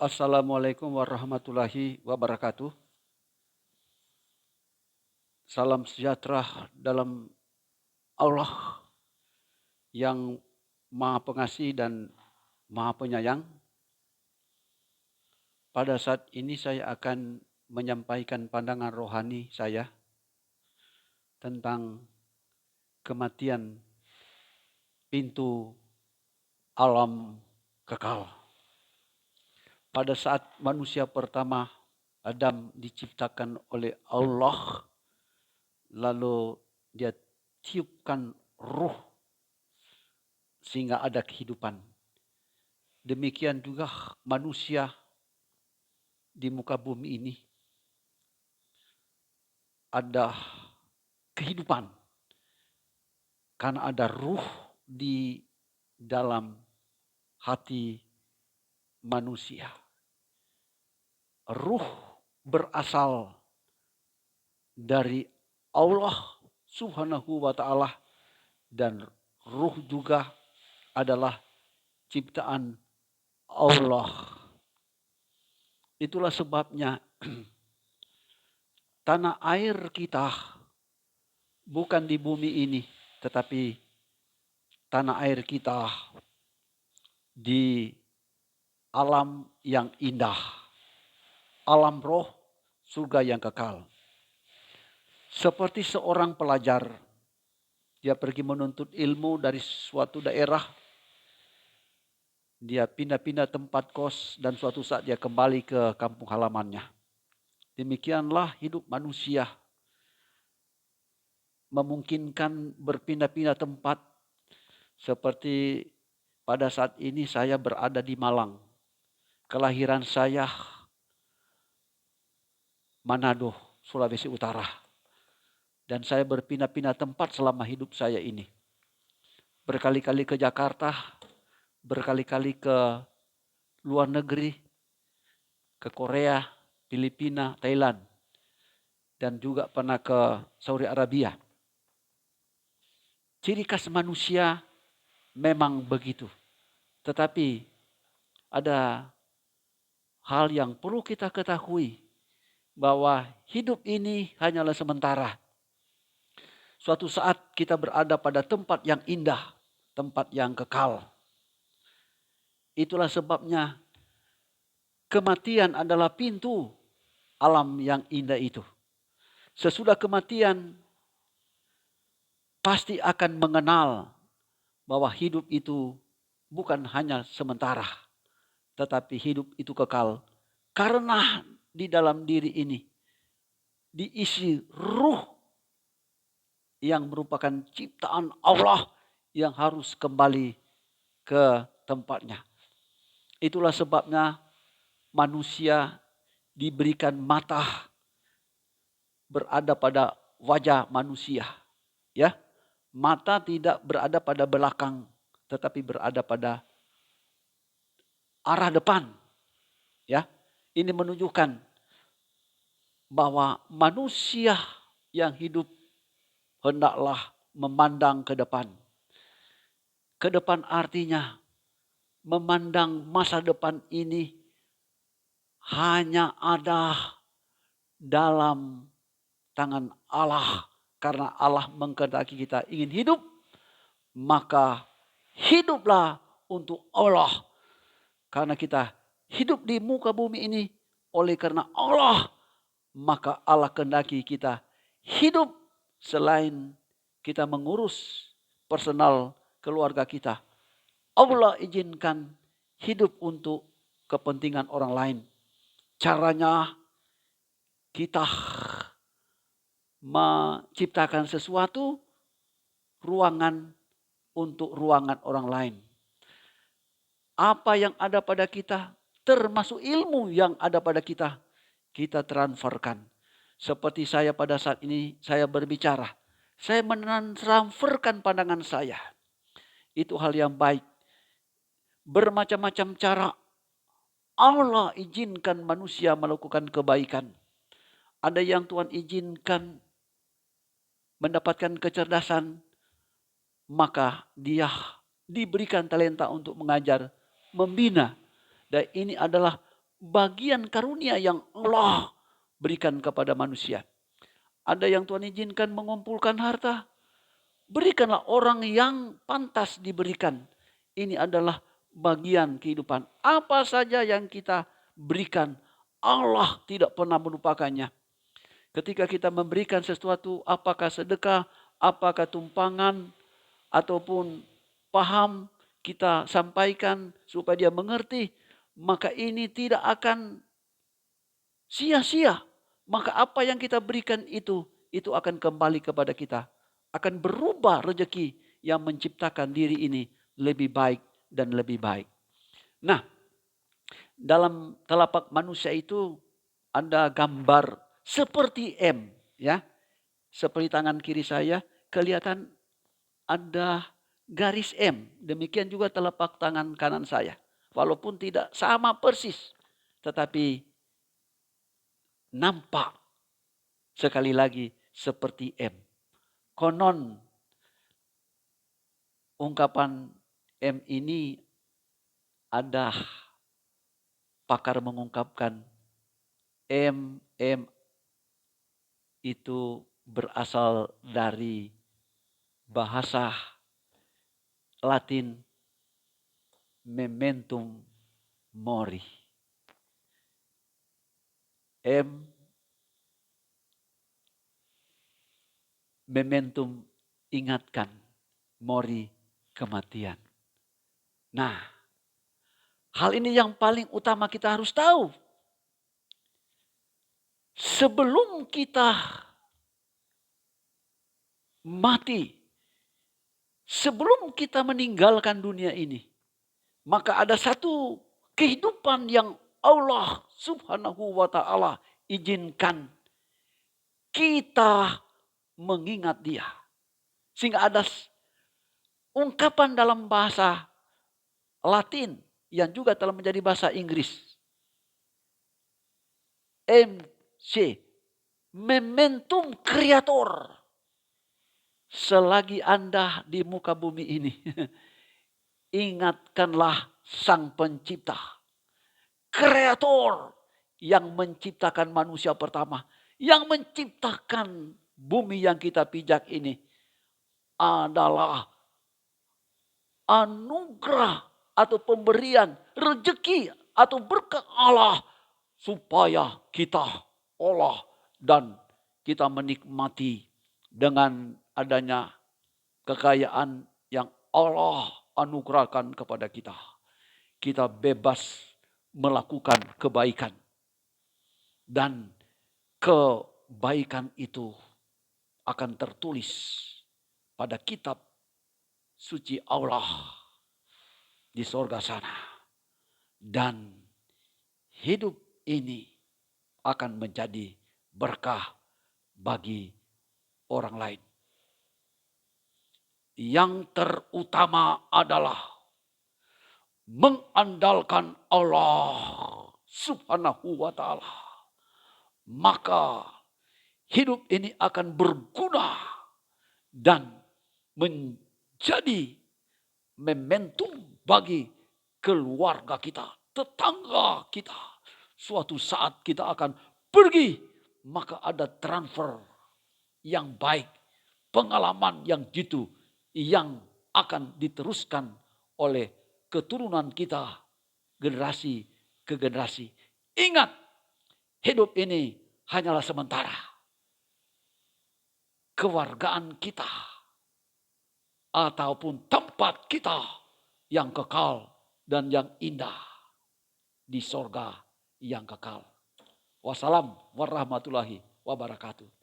Assalamualaikum warahmatullahi wabarakatuh. Salam sejahtera dalam Allah yang Maha Pengasih dan Maha Penyayang. Pada saat ini saya akan menyampaikan pandangan rohani saya tentang kematian pintu alam kekal. Pada saat manusia pertama Adam diciptakan oleh Allah, lalu dia tiupkan ruh sehingga ada kehidupan. Demikian juga manusia di muka bumi ini ada kehidupan karena ada ruh di dalam hati manusia. Ruh berasal dari Allah Subhanahu wa taala dan ruh juga adalah ciptaan Allah. Itulah sebabnya tanah air kita bukan di bumi ini, tetapi tanah air kita di alam yang indah, alam roh, surga yang kekal. Seperti seorang pelajar, dia pergi menuntut ilmu dari suatu daerah, dia pindah-pindah tempat kos dan suatu saat dia kembali ke kampung halamannya. Demikianlah hidup manusia, memungkinkan berpindah-pindah tempat. Seperti pada saat ini saya berada di Malang. Kelahiran saya Manado, Sulawesi Utara. Dan saya berpindah-pindah tempat selama hidup saya ini. Berkali-kali ke Jakarta, berkali-kali ke luar negeri, ke Korea, Filipina, Thailand. Dan juga pernah ke Saudi Arabia. Ciri khas manusia memang begitu. Tetapi ada hal yang perlu kita ketahui, bahwa hidup ini hanyalah sementara. Suatu saat kita berada pada tempat yang indah, tempat yang kekal. Itulah sebabnya kematian adalah pintu alam yang indah itu. Sesudah kematian pasti akan mengenal bahwa hidup itu bukan hanya sementara, tetapi hidup itu kekal. Karena di dalam diri ini diisi ruh yang merupakan ciptaan Allah yang harus kembali ke tempatnya. Itulah sebabnya manusia diberikan mata berada pada wajah manusia. Ya, mata tidak berada pada belakang, tetapi berada pada arah depan. Ya, ini menunjukkan bahwa manusia yang hidup hendaklah memandang ke depan. Ke depan artinya memandang masa depan ini hanya ada dalam tangan Allah. Karena Allah menghendaki kita ingin hidup, maka hiduplah untuk Allah. Karena kita hidup di muka bumi ini oleh karena Allah, maka Allah kehendaki kita hidup selain kita mengurus personal keluarga kita. Allah izinkan hidup untuk kepentingan orang lain. Caranya kita menciptakan sesuatu ruangan untuk ruangan orang lain. Apa yang ada pada kita, termasuk ilmu yang ada pada kita, kita transferkan. Seperti saya pada saat ini saya berbicara, saya mentransferkan pandangan saya. Itu hal yang baik. Bermacam-macam cara Allah izinkan manusia melakukan kebaikan. Ada yang Tuhan izinkan mendapatkan kecerdasan, maka dia diberikan talenta untuk mengajar, membina. Dan ini adalah bagian karunia yang Allah berikan kepada manusia. Ada yang Tuhan izinkan mengumpulkan harta, berikanlah orang yang pantas diberikan. Ini adalah bagian kehidupan. Apa saja yang kita berikan, Allah tidak pernah melupakannya. Ketika kita memberikan sesuatu, apakah sedekah, apakah tumpangan, ataupun paham, kita sampaikan supaya dia mengerti, maka ini tidak akan sia-sia. Maka apa yang kita berikan itu akan kembali kepada kita. Akan berubah rezeki yang menciptakan diri ini lebih baik dan lebih baik. Nah, dalam telapak manusia itu ada gambar seperti M, ya. Seperti tangan kiri saya kelihatan ada garis M. Demikian juga telapak tangan kanan saya. Walaupun tidak sama persis, tetapi nampak sekali lagi seperti M. Konon ungkapan M ini ada pakar mengungkapkan M itu berasal dari bahasa Latin memento mori. M momentum ingatkan, mori kematian. Nah, hal ini yang paling utama kita harus tahu. Sebelum kita mati, sebelum kita meninggalkan dunia ini, maka ada satu kehidupan yang Allah Subhanahu wa Ta'ala izinkan kita mengingat Dia. Sehingga ada ungkapan dalam bahasa Latin yang juga telah menjadi bahasa Inggris. MC, Momentum Creator. Selagi Anda di muka bumi ini, ingatkanlah Sang Pencipta, Kreator yang menciptakan manusia pertama, yang menciptakan bumi yang kita pijak ini adalah anugerah atau pemberian rezeki atau berkat Allah supaya kita olah dan kita menikmati dengan adanya kekayaan yang Allah anugerahkan kepada kita. Kita bebas melakukan kebaikan. Dan kebaikan itu akan tertulis pada kitab suci Allah di sorga sana. Dan hidup ini akan menjadi berkah bagi orang lain. Yang terutama adalah mengandalkan Allah Subhanahu wa Ta'ala. Maka hidup ini akan berguna dan menjadi momentum bagi keluarga kita, tetangga kita. Suatu saat kita akan pergi, maka ada transfer yang baik, pengalaman yang jitu yang akan diteruskan oleh keturunan kita generasi ke generasi. Ingat, hidup ini hanyalah sementara. Kewargaan kita ataupun tempat kita yang kekal dan yang indah di sorga yang kekal. Wassalam warahmatullahi wabarakatuh.